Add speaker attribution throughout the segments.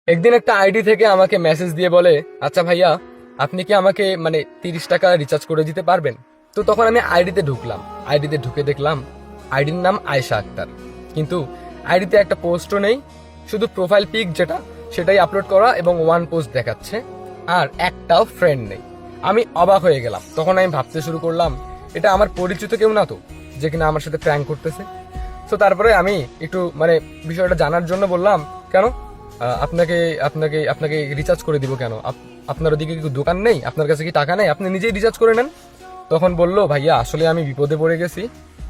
Speaker 1: একদিন একটা আইডি থেকে আমাকে মেসেজ দিয়ে বলে, আচ্ছা ভাইয়া, আপনি কি আমাকে 30 টাকা রিচার্জ করে দিতে পারবেন? তো তখন আমি আইডিতে ঢুকলাম। আইডিতে ঢুকে দেখলাম আইডির নাম আয়েশা আক্তার, কিন্তু আইডিতে একটা পোস্টও নেই, শুধু প্রোফাইল পিক যেটা সেটাই আপলোড করা এবং ওয়ান পোস্ট দেখাচ্ছে, আর একটাও ফ্রেন্ড নেই। আমি অবাক হয়ে গেলাম। তখন আমি ভাবতে শুরু করলাম, এটা আমার পরিচিত কেউ না তো, যে কিনা আমার সাথে প্র্যাঙ্ক করতেছে। তো তারপরে আমি একটু বিষয়টা জানার জন্য বললাম, কেন আপনাকে আপনাকে আপনাকে রিচার্জ করে দিব কেন? আপনার ওদিকে কি দোকান নেই? আপনার কাছে কি টাকা নেই? আপনি নিজেই রিচার্জ করে নেন। তখন বলল, ভাইয়া আসলে আমি বিপদে পড়ে গেছি,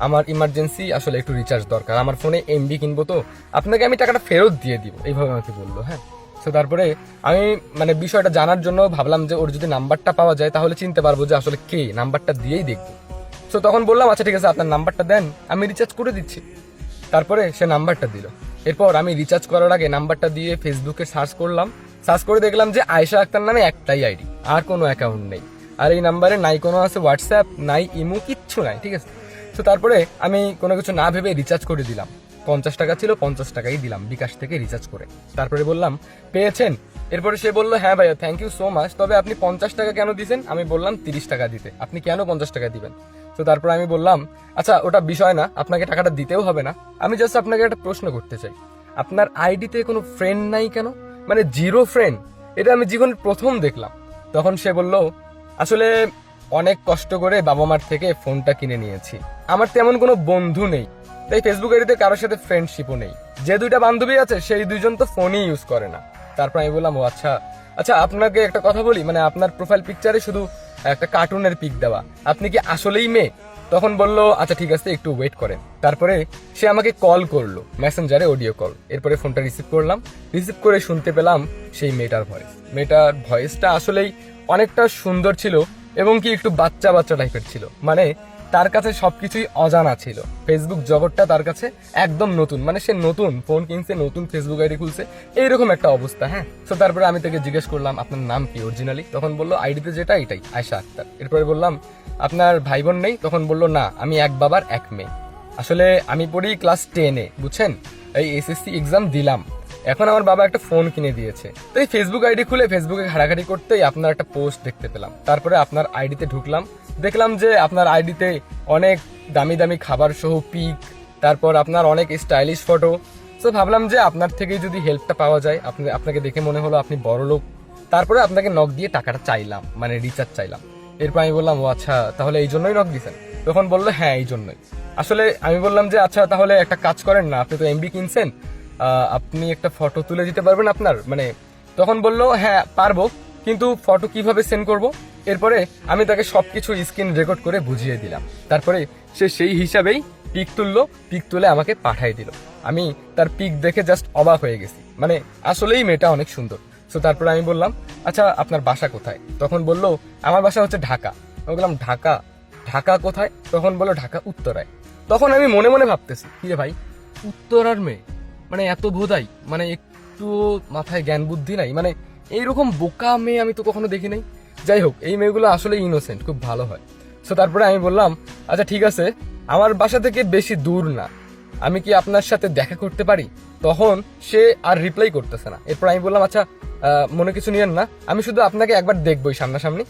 Speaker 1: আমার ইমার্জেন্সি আসলে একটু রিচার্জ দরকার, আমার ফোনে এমবি কিনবো, তো আপনাকে আমি টাকাটা ফেরত দিয়ে দিব, এইভাবে আমাকে বললো। হ্যাঁ, তো তারপরে আমি বিষয়টা জানার জন্য ভাবলাম যে ওর যদি নাম্বারটা পাওয়া যায় তাহলে চিনতে পারবো যে আসলে কে, নাম্বারটা দিয়েই দেখবো। তো তখন বললাম, আচ্ছা ঠিক আছে, আপনার নাম্বারটা দেন, আমি রিচার্জ করে দিচ্ছি। তারপরে সে নাম্বারটা দিল। এরপর আমি রিচার্জ করার আগে নাম্বারটা দিয়ে ফেসবুকে সার্চ করলাম। সার্চ করে দেখলাম যে আয়েশা আক্তার নামে একটাই আইডি, আর কোনো অ্যাকাউন্ট নেই। আর এই নাম্বারে নাই কোনো আছে হোয়াটসঅ্যাপ, নাই ইমো, কিচ্ছু নাই। ঠিক আছে, তো তারপরে আমি কোনো কিছু না ভেবে রিচার্জ করে দিলাম। 50 টাকা ছিল, 50 টাকাই দিলাম বিকাশ থেকে রিচার্জ করে। তারপরে বললাম, পেয়েছেন? এরপরে সে বললো, হ্যাঁ ভাইয়া, থ্যাংক ইউ সো মাচ, তবে আপনি 50 টাকা কেন দিয়েছেন? আমি বললাম 30 টাকা দিতে, আপনি কেন 50 টাকা দিবেন? তো তারপর আমি বললাম, আচ্ছা ওটা বিষয় না, আপনাকে টাকাটা দিতেও হবে না, আমি জাস্ট আপনাকে একটা প্রশ্ন করতে চাই, আপনার আইডিতে কোনো ফ্রেন্ড নাই কেন? জিরো ফ্রেন্ড, এটা আমি জীবনের প্রথম দেখলাম। তখন সে বলল, আসলে অনেক কষ্ট করে বাবা মার থেকে ফোনটা কিনে নিয়েছি, আমার তেমন কোনো বন্ধু নেই, তাই ফেসবুক আইডিতে কারোর সাথে ফ্রেন্ডশিপও নেই, যে দুইটা বান্ধবী আছে সেই দুইজন তো ফোনই ইউজ করে না। তারপর আমি বললাম, ও আচ্ছা আচ্ছা, আপনাকে একটা কথা বলি, আপনার প্রোফাইল পিকচারে শুধু একটা কার্টুনের পিক দেওয়া, আপনি কি আসলেই মেয়ে? তখন বলল, আচ্ছা ঠিক আছে, একটু ওয়েট করেন। তারপরে সে আমাকে কল করলো মেসেঞ্জারে, অডিও কল। এরপরে ফোনটা রিসিভ করলাম। রিসিভ করে শুনতে পেলাম সেই মেয়েটার ভয়েস। মেয়েটার ভয়েসটা আসলেই অনেকটা সুন্দর ছিল এবং কি একটু বাচ্চা বাচ্চা টাইপের ছিল। তার কাছে সবকিছুই অজানা ছিল, ফেসবুক জগৎটা তার কাছে একদম নতুন, সে নতুন ফোন কিনছে, নতুন ফেসবুক আইডি খুলছে, এইরকম একটা অবস্থা। হ্যাঁ, তো তারপরে আমি তাকে জিজ্ঞেস করলাম, আপনার নাম কি অরিজিনালি? তখন বললো, আইডিতে যেটা এটাই, আয়েশা আক্তার। এরপরে বললাম, আপনার ভাই বোন নেই? তখন বললো, না, আমি এক বাবার এক মেয়ে। আসলে আমি পড়ি ক্লাস 10-এ, বুঝছেন, এই এসএসসি এক্সাম দিলাম, এখন আমার বাবা একটা ফোন কিনে দিয়েছে। তো এই ফেসবুক আইডি খুলে ফেসবুকে ঘাটাঘাটি করতেই আপনার একটা পোস্ট দেখতে পেলাম। তারপরে আপনার আইডিতে ঢুকলাম, দেখলাম যে আপনার আইডিতে অনেক দামি দামি খাবার সহ পিক, তারপর আপনার অনেক স্টাইলিশ ফটো। তো ভাবলাম যে আপনার থেকেই যদি হেল্পটা পাওয়া যায়, আপনাকে দেখে মনে হলো আপনি বড় লোক। তারপরে আপনাকে নক দিয়ে টাকাটা চাইলাম, রিচার্জ চাইলাম। এরপর আমি বললাম, ও আচ্ছা, তাহলে এই জন্যই নক দিয়েছেন? তখন বললো, হ্যাঁ এই জন্যই। আসলে আমি বললাম যে, আচ্ছা তাহলে একটা কাজ করেন না, আপনি তো এমবি কিনছেন, আপনি একটা ফটো তুলে দিতে পারবেন আপনার? তখন বললো, হ্যাঁ পারবো, কিন্তু ফটো কিভাবে সেন্ড করব? এরপরে আমি তাকে সবকিছু স্ক্রিন রেকর্ড করে বুঝিয়ে দিলাম। তারপরে সে সেই হিসাবেই পিক তুললো, পিক তুলে আমাকে পাঠিয়ে দিল। আমি তার পিক দেখে জাস্ট অবাক হয়ে গেছি, আসলেই মেয়েটা অনেক সুন্দর। তো তারপরে আমি বললাম, আচ্ছা আপনার বাসা কোথায়? তখন বললো, আমার বাসা হচ্ছে ঢাকা। আমি বললাম, ঢাকা? ঢাকা কোথায়? তখন বললো, ঢাকা উত্তরায়। তখন আমি মনে মনে ভাবতেছি, কি রে ভাই, উত্তরার মেয়ে, এত ভোদাই, একটু মাথায় জ্ঞান বুদ্ধি নাই, এইরকম বোকা মেয়ে আমি তো কখনো দেখি নাই। যাই হোক, এই মেয়েগুলো আসলে ইনোসেন্ট, খুব ভালো হয়। তো তারপরে আমি বললাম, আচ্ছা ঠিক আছে, আমার বাসা থেকে বেশি দূর না, আমি কি আপনার সাথে দেখা করতে পারি? তখন সে আর রিপ্লাই করতেছে না। এরপর আমি বললাম, আচ্ছা মনে কিছু নিয়েন না, আমি শুধু আপনাকে একবার দেখবোই সামনাসামনি,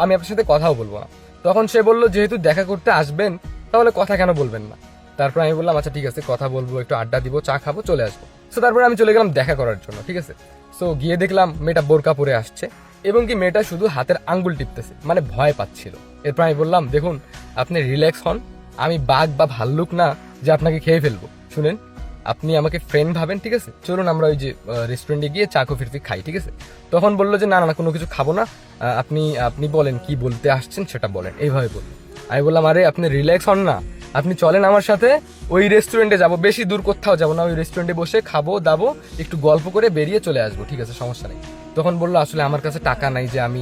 Speaker 1: আমি আপনার সাথে কথাও বলবো না। তখন সে বললো, যেহেতু দেখা করতে আসবেন তাহলে কথা কেন বলবেন না? তারপর আমি বললাম, আচ্ছা ঠিক আছে, কথা বলবো, একটু আড্ডা দিব, চা খাবো, চলে আসবো। তো তারপরে আমি চলে গেলাম দেখা করার জন্য। ঠিক আছে, সো গিয়ে দেখলাম মেয়েটা বোরকা পরে আসছে এবং কি মেয়েটা শুধু হাতের আঙ্গুল টিপতেছে, ভয় পাচ্ছিল। এরপর আমি বললাম, দেখুন আপনি রিল্যাক্স হন, আমি বাঘ বা ভাল্লুক না যে আপনাকে খেয়ে ফেলবো। শুনেন, আপনি আমাকে ফ্রেন্ড ভাবেন, ঠিক আছে, চলুন আমরা ওই যে রেস্টুরেন্টে গিয়ে চা কফি খাই, ঠিক আছে? তখন বললো যে, না না, কোনো কিছু খাবো না, আপনি আপনি বলেন কি বলতে আসছেন সেটা বলেন, এইভাবে বললো। আমি বললাম, আরে আপনি রিল্যাক্স হন না, আপনি চলেন আমার সাথে, ওই রেস্টুরেন্টে যাবো, বেশি দূর কোথাও যাবো না, ওই রেস্টুরেন্টে বসে খাবো দাবো, একটু গল্প করে বেরিয়ে চলে আসবো, ঠিক আছে, সমস্যা নেই। তখন বললো, আসলে আমার কাছে টাকা নাই যে আমি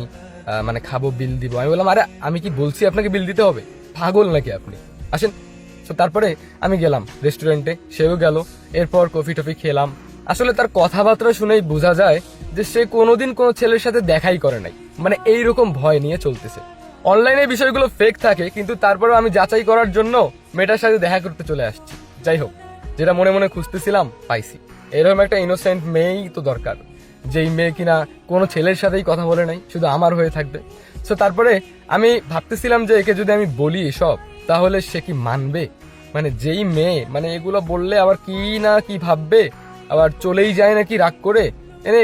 Speaker 1: খাবো, বিল দিব। আমি বললাম, আরে আমি কি বলছি আপনাকে বিল দিতে হবে? পাগল নাকি আপনি? আসেন। তো তারপরে আমি গেলাম রেস্টুরেন্টে, সেও গেল। এরপর কফি টফি খেলাম। আসলে তার কথাবার্তা শুনেই বোঝা যায় যে সে কোনোদিন কোনো ছেলের সাথে দেখাই করে নাই, এইরকম ভয় নিয়ে চলতেছে। অনলাইনে বিষয়গুলো ফেক থাকে, কিন্তু তারপরেও আমি যাচাই করার জন্য মেয়েটার সাথে দেখা করতে চলে আসছি। যাই হোক, যেটা মনে মনে খুঁজতেছিলাম পাইছি। এরকম একটা ইনোসেন্ট মেয়েই তো দরকার, যেই মেয়ে কিনা কোনো ছেলের সাথেই কথা বলে নাই, শুধু আমার হয়ে থাকবে। সো তারপরে আমি ভাবতেছিলাম যে একে যদি আমি বলি এসব তাহলে সে কি মানবে, মানে যেই মেয়ে মানে এগুলো বললে আবার কি না কি ভাববে, আবার চলেই যায় নাকি রাগ করে,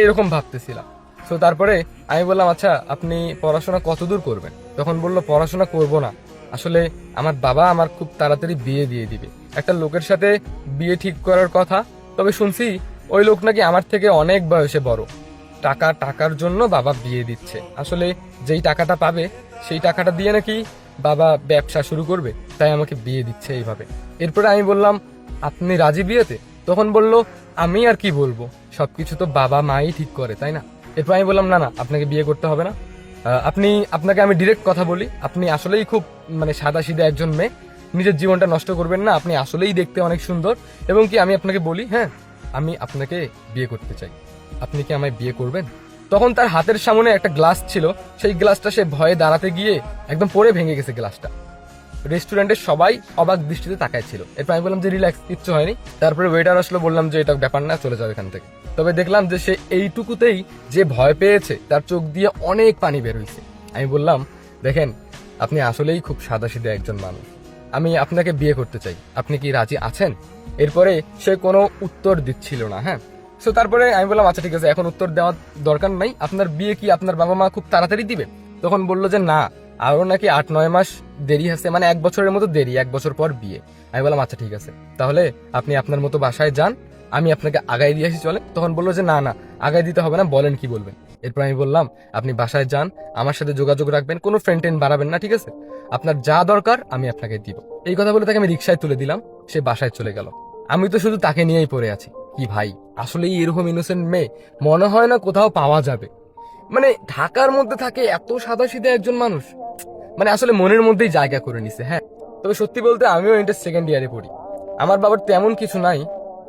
Speaker 1: এরকম ভাবতেছিলাম। সো তারপরে আমি বললাম আচ্ছা আপনি পড়াশোনা কতদূর করবেন? তখন বললো পড়াশোনা করব না, আসলে আমার বাবা আমার খুব তাড়াতাড়ি বিয়ে দিয়ে দিবে, একটা লোকের সাথে বিয়ে ঠিক করার কথা, তবে শুনছি ওই লোক নাকি আমার থেকে অনেক বয়সে বড়, টাকার জন্য বাবা বিয়ে দিচ্ছে, আসলে যেই টাকাটা পাবে সেই টাকাটা দিয়ে নাকি বাবা ব্যবসা শুরু করবে, তাই আমাকে বিয়ে দিচ্ছে এইভাবে। এরপরে আমি বললাম আপনি রাজি বিয়েতে? তখন বলল আমি আর কি বলবো, সবকিছু তো বাবা মাই ঠিক করে, তাই না? এরপর আমি বললাম না না, আপনাকে বিয়ে করতে হবে না, আপনাকে আমি ডিরেক্ট কথা বলি, আপনি আসলেই খুব মানে সাদা সিধা একজন মেয়ে, নিজের জীবনটা নষ্ট করবেন না, আপনি আসলেই দেখতে অনেক সুন্দর, এবং কি আমি আপনাকে বলি হ্যাঁ আমি আপনাকে বিয়ে করতে চাই, আপনি কি আমায় বিয়ে করবেন? তখন তার হাতের সামনে একটা গ্লাস ছিল, সেই গ্লাসটা সে ভয়ে দাঁড়াতে গিয়ে একদম পড়ে ভেঙে গেছে গ্লাসটা। রেস্টুরেন্টের সবাই অবাক দৃষ্টিতে তাকায় ছিল। এরপর আমি বললাম যে রিল্যাক্স, কিচ্ছু হয়নি। তারপরে ওয়েটার আসলো, বললাম যে এটা ব্যাপার না, চলে যাও এখান থেকে। তবে দেখলাম যে সে এইটুকুতেই যে ভয় পেয়েছে, তার চোখ দিয়ে অনেক পানি বের হয়েছে। আমি বললাম দেখেন আপনি আসলেই খুব সাদাসিধে একজন মানুষ, আমি আপনাকে বিয়ে করতে চাই, আপনি কি রাজি আছেন? এরপরে সে কোনো উত্তর দিচ্ছিল না। হ্যাঁ, সো তারপরে আমি বললাম আচ্ছা ঠিক আছে, এখন উত্তর দেওয়ার দরকার নাই, আপনার বিয়ে কি আপনার বাবা মা খুব তাড়াতাড়ি দিবে? তখন বললো যে না, আরো নাকি 8-9 মাস দেরি আছে, মানে 1 বছরের মতো দেরি, 1 বছর পর বিয়ে। আমি বললাম আচ্ছা ঠিক আছে, তাহলে আপনি আপনার মতো বাসায় যান, আমি আপনাকে আগায় দিয়ে আসি চলে। তখন বললো যে না না, আগায় দিতে হবে না, বলেন কি বলবেন। এরপর আমি বললাম আপনি বাসায় যান, আমার সাথে যোগাযোগ রাখবেন, কোনো ফ্রেন্ড টেন্ড বাড়াবেন না, ঠিক আছে? আপনার যা দরকার আমি আপনাকে দিব। এই কথা বলে তাকে আমি রিক্সায় তুলে দিলাম, সে বাসায় চলে গেল। আমি তো শুধু তাকে নিয়েই পড়ে আছি। কি ভাই, আসলেই এরকম ইনোসেন্ট মেয়ে মনে হয় না কোথাও পাওয়া যাবে, মানে ঢাকার মধ্যে থাকে এত সাদাসিধে একজন মানুষ, মানে আসলে মনের মধ্যেই জায়গা করে নিছে। হ্যাঁ, তবে সত্যি বলতে আমিও ইন্টার সেকেন্ড ইয়ারে পড়ি, আমার বাবার তেমন কিছু নাই,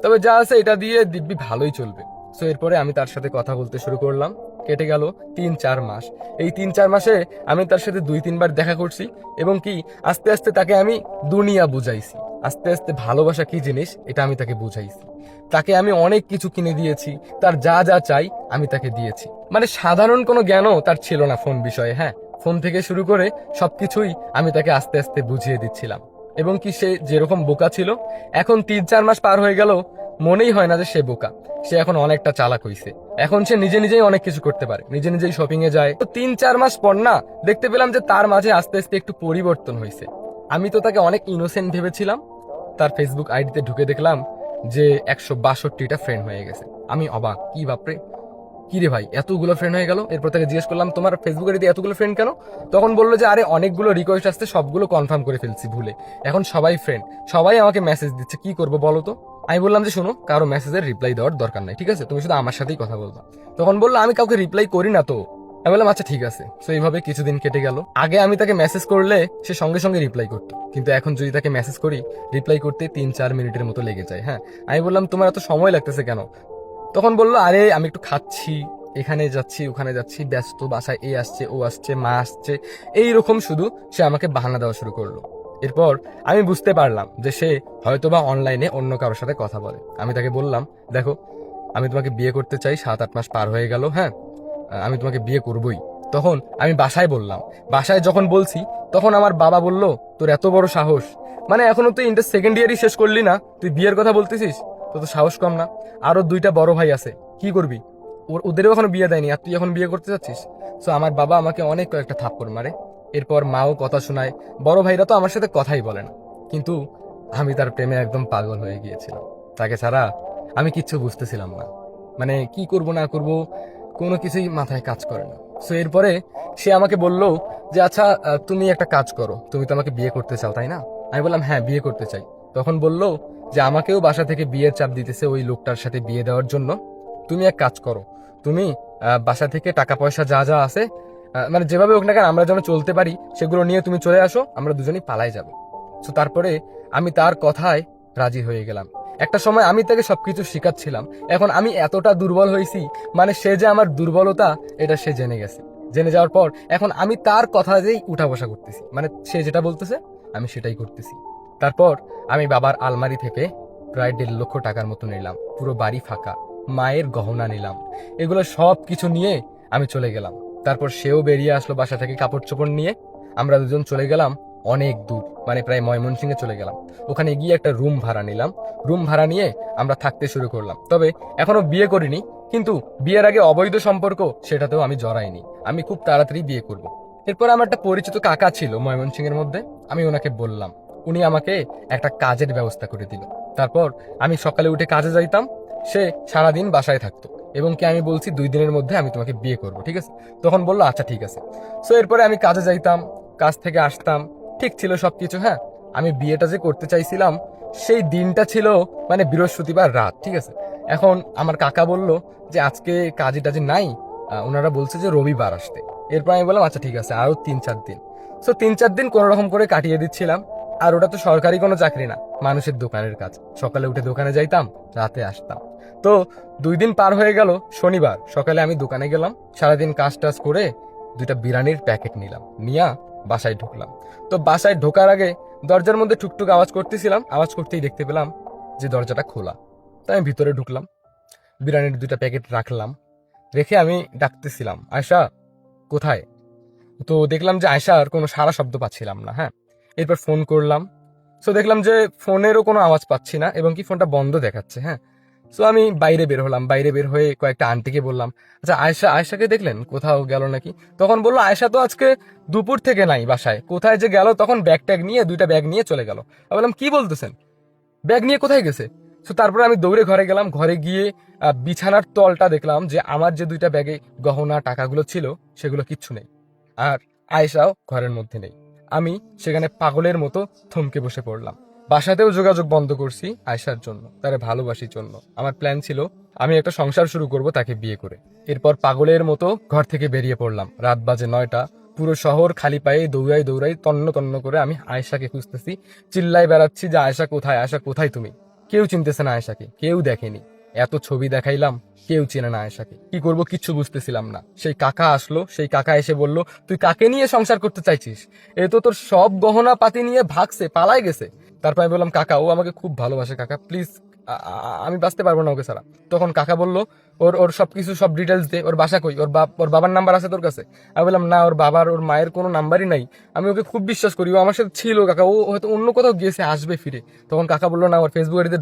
Speaker 1: তবে যা আছে এটা দিয়ে দিব্যি ভালোই চলবে। সো এরপরে আমি তার সাথে কথা বলতে শুরু করলাম। কেটে গেল 3-4 মাস। এই 3-4 মাসে আমি তার সাথে 2-3 বার দেখা করছি, এবং কি আস্তে আস্তে তাকে আমি দুনিয়া বুঝাইছি, আস্তে আস্তে ভালোবাসা কি জিনিস এটা আমি তাকে বুঝাইছি। তাকে আমি অনেক কিছু কিনে দিয়েছি, তার যা যা চাই আমি তাকে দিয়েছি, মানে সাধারণ কোনো জ্ঞানও তার ছিল না ফোন বিষয়ে। হ্যাঁ, ফোন থেকে শুরু করে সবকিছুই আমি তাকে আস্তে আস্তে বুঝিয়ে দিচ্ছিলাম, এবং কি সে যেরকম বোকা ছিল, এখন 3-4 মাস পার হয়ে গেল মনেই হয় না যে সে বোকা, সে এখন অনেকটা চালাক হইছে। এখন সে নিজে নিজেই অনেক কিছু করতে পারে, নিজে নিজেই শপিং এ যায়। তো 3-4 মাস পর না দেখতে পেলাম যে তার মাঝে আস্তে আস্তে একটু পরিবর্তন হয়েছে। আমি তো তাকে অনেক ইনোসেন্ট ভেবেছিলাম, তার ফেসবুক আইডিতে ঢুকে দেখলাম যে 162টা ফ্রেন্ড হয়ে গেছে। আমি অবাক, কি বাপরে, কি রে ভাই এতগুলো ফ্রেন্ড হয়ে গেল। এরপর তাকে জিজ্ঞেস করলাম তোমার ফেসবুকের এতে এতগুলো ফ্রেন্ড কেন? তখন বললো যে আরে অনেকগুলো রিকোয়েস্ট আসছে, সবগুলো কনফার্ম করে ফেলছি ভুলে, এখন সবাই ফ্রেন্ড, সবাই আমাকে মেসেজ দিচ্ছে, কি করবো বলো তো? আমি বললাম যে শোনো, কারো মেসেজের রিপ্লাই দেওয়ার দরকার নাই, ঠিক আছে, তুমি শুধু আমার সাথেই কথা বলবা। তখন বললো আমি কাউকে রিপ্লাই করি না তো। আমি বললাম আচ্ছা ঠিক আছে। তো এইভাবে কিছুদিন কেটে গেল। আগে আমি তাকে মেসেজ করলে সে সঙ্গে সঙ্গে রিপ্লাই করতো, কিন্তু এখন যদি তাকে মেসেজ করি রিপ্লাই করতে 3-4 মিনিটের মতো লেগে যায়। হ্যাঁ, আমি বললাম তোমার এত সময় লাগতেছে কেন? তখন বললো আরে আমি একটু খাচ্ছি, এখানে যাচ্ছি ওখানে যাচ্ছি, ব্যস্ত, বাসায় এ আসছে ও আসছে মা আসছে, এইরকম শুধু সে আমাকে বাহানা দেওয়া শুরু করলো। এরপর আমি বুঝতে পারলাম যে সে হয়তোবা অনলাইনে অন্য কারোর সাথে কথা বলে। আমি তাকে বললাম দেখো, আমি তোমাকে বিয়ে করতে চাই, 7-8 মাস পার হয়ে গেল, হ্যাঁ আমি তোমাকে বিয়ে করবই। তখন আমি বাসায় বললাম, বাসায় যখন বলছি তখন আমার বাবা বলল তোর এত বড় সাহস, মানে এখনো তুই ইন্টার সেকেন্ড ইয়ারই শেষ করলি না, তুই বিয়ের কথা বলতেছিস, তো সাহস কম না? আরো 2টা বড় ভাই আছে, কি করবি? ওদেরও এখনো বিয়ে দেয়নি আর তুই এখন বিয়ে করতে চাচ্ছিস? সো আমার বাবা আমাকে অনেক কয়েকটা থাপ্পড় মারে। এরপর মাও কথা শোনায়, বড় ভাইরা তো আমার সাথে কথাই বলে না। কিন্তু আমি তার প্রেমে একদম পাগল হয়ে গিয়েছিলাম, তাকে ছাড়া আমি কিচ্ছু বুঝতেছিলাম না, মানে কি করব না করব কোনো কিছুই মাথায় কাজ করে না। সো এরপরে সে আমাকে বলল যে আচ্ছা তুমি একটা কাজ করো, তুমি তো আমাকে বিয়ে করতে চাও তাই না? আমি বললাম হ্যাঁ বিয়ে করতে চাই। তখন বলল যে আমাকেও বাসা থেকে বিয়ের চাপ দিতেছে ওই লোকটার সাথে বিয়ে দেওয়ার জন্য, তুমি এক কাজ করো, তুমি বাসা থেকে টাকা পয়সা যা যা আছে, মানে যেভাবে হোক না কেন আমরা যেন চলতে পারি, সেগুলো নিয়ে তুমি চলে আসো, আমরা দুজনেই পালাই যাবো। তো তারপরে আমি তার কথায় রাজি হয়ে গেলাম। একটা সময় আমি তাকে সবকিছু শিখাচ্ছিলাম, এখন আমি এতটা দুর্বল হয়েছি, মানে সে যে আমার দুর্বলতা এটা সে জেনে গেছে। জেনে যাওয়ার পর এখন আমি তার কথাতেই উঠা বসা করতেছি, মানে সে যেটা বলতেছে আমি সেটাই করতেছি। তারপর আমি বাবার আলমারি থেকে প্রায় 1.5 লক্ষ টাকার মতো নিলাম, পুরো বাড়ি ফাঁকা, মায়ের গহনা নিলাম, এগুলো সব কিছু নিয়ে আমি চলে গেলাম। তারপর সেও বেরিয়ে আসলো বাসা থেকে কাপড় চোপড় নিয়ে। আমরা দুজন চলে গেলাম অনেক দূর, মানে প্রায় ময়মনসিংহে চলে গেলাম। ওখানে গিয়ে একটা রুম ভাড়া নিলাম। রুম ভাড়া নিয়ে আমরা থাকতে শুরু করলাম। তবে এখনো বিয়ে করিনি, কিন্তু বিয়ের আগে অবৈধ সম্পর্ক সেটাতেও আমি জড়াইনি। আমি খুব তাড়াতাড়ি বিয়ে করব। এরপর আমার একটা পরিচিত কাকা ছিল ময়মনসিংহের মধ্যে, আমি ওনাকে বললাম, উনি আমাকে একটা কাজের ব্যবস্থা করে দিল। তারপর আমি সকালে উঠে কাজে যাইতাম, সে সারাদিন বাসায় থাকতো, এবং কি আমি বলছি 2 দিনের মধ্যে আমি তোমাকে বিয়ে করব, ঠিক আছে? তখন বললো আচ্ছা ঠিক আছে। সো এরপরে আমি কাজে যাইতাম, কাজ থেকে আসতাম, ঠিক ছিল সবকিছু। হ্যাঁ, আমি বিয়েটা যে করতে চাইছিলাম সেই দিনটা ছিল মানে বৃহস্পতিবার রাত, ঠিক আছে? এখন আমার কাকা বলল যে আজকে কাজে টাজে নাই, ওনারা বলছে যে রবিবার আসতে। এরপর আমি বললাম আচ্ছা ঠিক আছে, আরো 3-4 দিন। সো 3-4 দিন কোনো রকম করে কাটিয়ে দিচ্ছিলাম। আর ওটা তো সরকারি কোনো চাকরি না, মানুষের দোকানের কাজ। সকালে উঠে দোকানে যাইতাম, রাতে আসতাম। তো 2 দিন পার হয়ে গেল। শনিবার সকালে আমি দোকানে গেলাম, সারাদিন কাজ টাজ করে 2টা বিরিয়ানির প্যাকেট নিলাম, নিয়ে বাসায় ঢুকলাম। তো বাসায় ঢোকার আগে দরজার মধ্যে টুকটুক আওয়াজ করতেছিলাম, আওয়াজ করতেই দেখতে পেলাম যে দরজাটা খোলা। তাই আমি ভিতরে ঢুকলাম, বিরিয়ানির 2টা প্যাকেট রাখলাম, রেখে আমি ডাকতেছিলাম আয়শা কোথায়। তো দেখলাম যে আয়শার কোনো সারা শব্দ পাচ্ছিলাম না। হ্যাঁ, এরপর ফোন করলাম। সো দেখলাম যে ফোনেরও কোনো আওয়াজ পাচ্ছি না, এবং কি ফোনটা বন্ধ দেখাচ্ছে। হ্যাঁ, সো আমি বাইরে বের হলাম, বাইরে বের হয়ে কয়েকটা আন্টিকে বললাম আচ্ছা আয়শাকে দেখলেন, কোথাও গেল নাকি? তখন বললো আয়শা তো আজকে দুপুর থেকে নাই বাসায়, কোথায় যে গেল। তখন ব্যাগ ট্যাগ নিয়ে 2টা ব্যাগ নিয়ে চলে গেল। আমি বললাম কি বলতেছেন, ব্যাগ নিয়ে কোথায় গেছে? তো তারপরে আমি দৌড়ে ঘরে গেলাম। ঘরে গিয়ে বিছানার তলটা দেখলাম যে আমার যে 2টা ব্যাগে গহনা টাকাগুলো ছিল সেগুলো কিচ্ছু নেই, আর আয়েশাও ঘরের মধ্যে নেই। আমি সেখানে পাগলের মতো থমকে বসে পড়লাম। বাসাতেও যোগাযোগ বন্ধ করছি আয়েশার জন্য, তারে ভালোবাসির জন্য। আমার প্ল্যান ছিল আমি একটা সংসার শুরু করব তাকে বিয়ে করে। এরপর পাগলের মতো ঘর থেকে বেরিয়ে পড়লাম। রাত বাজে 9টা। পুরো শহর খালি পায়ে দৌড়াই দৌড়াই তন্ন তন্ন করে আমি আয়েশাকে খুঁজতেছি। চিল্লাই বেড়াচ্ছি যে আয়েশা কোথায়, আয়েশা কোথায় তুমি? কেউ চিনতেছে না আয়েশাকে, কেউ দেখেনি। এত ছবি দেখাইলাম, কেউ চেনে না আয়েশাকে। কি করব কিচ্ছু বুঝতেছিলাম না। সেই কাকা আসলো, সেই কাকা এসে বলল তুই কাকে নিয়ে সংসার করতে চাইছিস? এ তো তোর সব গহনা পাতি নিয়ে ভাগছে, পালাই গেছে। তারপর আমি বললাম কাকা ও আমাকে খুব ভালোবাসে কাকা, প্লিজ আমি বাঁচতে পারবো না ওকে ছাড়া। তখন কাকা বলল ওর ওর সবকিছু সব ডিটেলস দে, ওর বাসা কই, ওর বাবার নাম্বার আছে তোর কাছে? আমি বললাম না, ওর বাবার ওর মায়ের কোনো নাম্বারই নাই। আমি ওকে খুব বিশ্বাস করি, ও আমার সাথে ছিল কাকা, ও হয়তো অন্য কোথাও গেছে, আসবে ফিরে। তখন কাকা বললো না, ওর ফেসবুক আইডিতে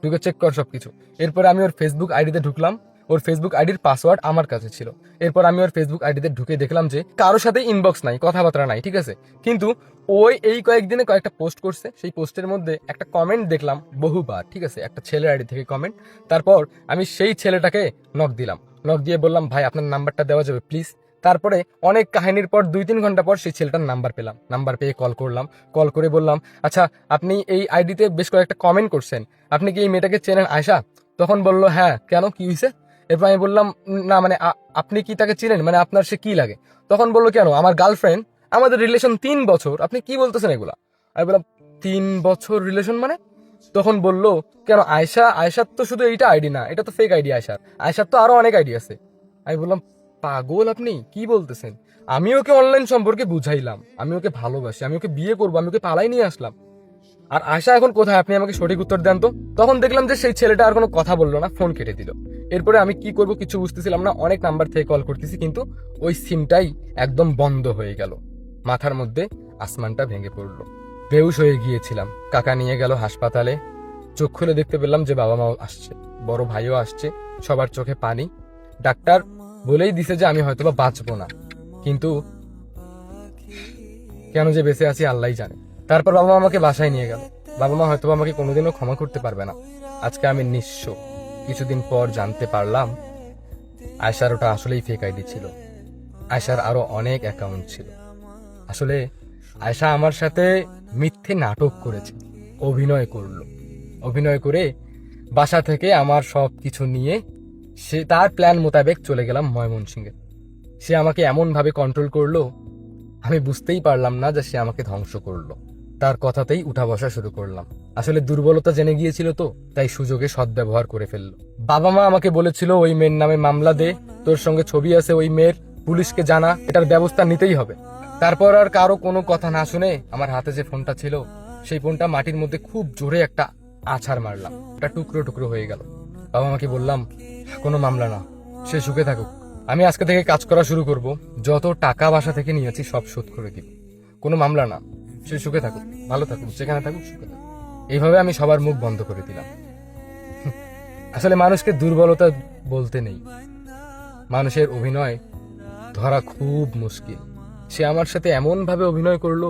Speaker 1: ঢুকে চেক কর সবকিছু। এরপরে আমি ওর ফেসবুক আইডিতে ঢুকলাম, ওর ফেসবুক আইডির পাসওয়ার্ড আমার কাছে ছিল। এরপর আমি ওর ফেসবুক আইডিতে ঢুকে দেখলাম যে কারোর সাথে ইনবক্স নাই, কথাবার্তা নাই, ঠিক আছে? কিন্তু ওই এই কয়েকদিনে কয়েকটা পোস্ট করছে, সেই পোস্টের মধ্যে একটা কমেন্ট দেখলাম বহুবার, ঠিক আছে? একটা ছেলের আইডি থেকে কমেন্ট। তারপর আমি সেই ছেলেটাকে নক দিলাম, নক দিয়ে বললাম ভাই আপনার নাম্বারটা দেওয়া যাবে প্লিজ? তারপরে অনেক কাহিনীর পর 2-3 ঘন্টা পর সেই ছেলেটার নাম্বার পেলাম। নাম্বার পেয়ে কল করলাম, কল করে বললাম আচ্ছা আপনি এই আইডিতে বেশ কয়েকটা কমেন্ট করছেন, আপনি কি এই মেয়েটাকে চেনেন আয়শা? তখন বললো হ্যাঁ, কেন কি হয়েছে? এরপর আমি বললাম না মানে আপনি কি তাকে চিনেন, মানে আপনার সে কি লাগে? তখন বললো কেন, আমার গার্লফ্রেন্ড, আমাদের রিলেশন 3 বছর, আপনি কি বলতেছেন এগুলা? আমি বললাম 3 বছর রিলেশন মানে? তখন বললো কেন আয়শার তো শুধু এইটা আইডি না, এটা তো ফেক আইডি। আয়শার তো আরো অনেক আইডি আছে। আমি বললাম পাগল আপনি, কি বলতেছেন? আমি ওকে অনলাইন সম্পর্কে বুঝাইলাম আমি ওকে ভালোবাসি, আমি ওকে বিয়ে করবো, আমি ওকে পালাই নিয়ে আসলাম। আর আয়শা এখন কোথায়, আপনি আমাকে সঠিক উত্তর দেন তো। তখন দেখলাম যে সেই ছেলেটা আর কোনো কথা বললো না, ফোন কেটে দিল। এরপরে আমি কি করব কিছু বুঝতেছিলাম না, অনেক নাম্বার থেকে কল করতেছি, কিন্তু ওই সিমটাই একদম বন্ধ হয়ে গেল। মাথার মধ্যে আসমানটা ভেঙে পড়লো, বেহুশ হয়ে গিয়েছিলাম। কাকা নিয়ে গেল হাসপাতালে। চোখ খুলে দেখতে পেলাম যে বাবা মাও আসছে, বড় ভাইও আসছে, সবার চোখে পানি। ডাক্তার বলেই দিছে যে আমি হয়তোবা বাঁচবো না, কিন্তু কেন যে বেঁচে আছি আল্লাহই জানে। তারপর বাবা মা আমাকে বাসায় নিয়ে গেল। বাবা মা হয়তো আমাকে কোনোদিনও ক্ষমা করতে পারবে না। আজকে আমি নিঃস্ব। কিছুদিন পর জানতে পারলাম আয়শার ওটা আসলেই ফেক আইডি ছিল। আয়শার আরো অনেক অ্যাকাউন্ট ছিল। আসলে আয়শা আমার সাথে মিথ্যে নাটক করেছে, অভিনয় করলো। অভিনয় করে বাসা থেকে আমার সব কিছু নিয়ে সে তার প্ল্যান মোতাবেক চলে গেলাম ময়মনসিংহে। সে আমাকে এমন ভাবে কন্ট্রোল করলো, আমি বুঝতেই পারলাম না যে সে আমাকে ধ্বংস করলো। তার কথাতেই উঠা বসা শুরু করলাম। আসলে দুর্বলতা জেনে গিয়েছিল তো, তাই সুযোগে সদ্ব্যবহার করে ফেললো। বাবা মা আমাকে বলেছিল ওই মেয়ের নামে মামলা দে, তোর সঙ্গে ছবি আছে ওই মেয়ের, পুলিশকে জানা, এটার ব্যবস্থা নিতেই হবে। তারপর আর কারো কোনো কথা না শুনে আমার হাতে যে ফোনটা ছিল সেই ফোনটা মাটির মধ্যে খুব জোরে একটা আছাড় মারলাম, এটা টুকরো টুকরো হয়ে গেল। বাবা মাকে বললাম কোনো মামলা না, সে সুখে থাকুক, আমি আজকে থেকে কাজ করা শুরু করব, যত টাকা বাসা থেকে নিয়েছি সব শোধ করে দিব, কোনো মামলা না, সে সুখে থাকুক, ভালো থাকুক, যেখানে থাকুক সুখে থাকুক। এইভাবে আমি সবার মুখ বন্ধ করে দিলাম। আসলে মানুষকে দুর্বলতা বলতে নেই, মানুষের অভিনয় ধরা খুব মুশকিল। সে আমার সাথে এমন ভাবে অভিনয় করলো,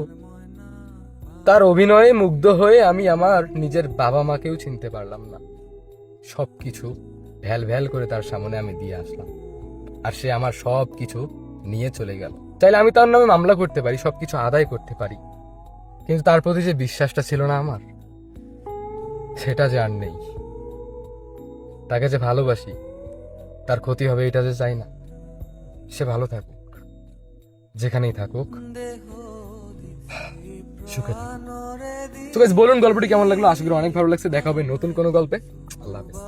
Speaker 1: তার অভিনয়ে মুগ্ধ হয়ে আমি আমার নিজের বাবা মাকেও চিনতে পারলাম না। সবকিছু ভ্যাল ভ্যাল করে তার সামনে আমি দিয়ে আসলাম, আর সে আমার সব কিছু নিয়ে চলে গেল। চাইলে আমি তার নামে মামলা করতে পারি, সবকিছু আদায় করতে পারি, কিন্তু তার প্রতি যে বিশ্বাসটা ছিল না আমার, সেটা যে আর নেই। তাকে যে ভালোবাসি, তার ক্ষতি হবে এটা যে চাই না। সে ভালো থাকুক, যেখানেই থাকুক, সুখে থাকুক। তো গাইস, বলুন গল্পটি কেমন লাগলো? আশা করি অনেক ভালো লাগছে। দেখা হবে নতুন কোনো গল্পে। আল্লাহ হাফেজ।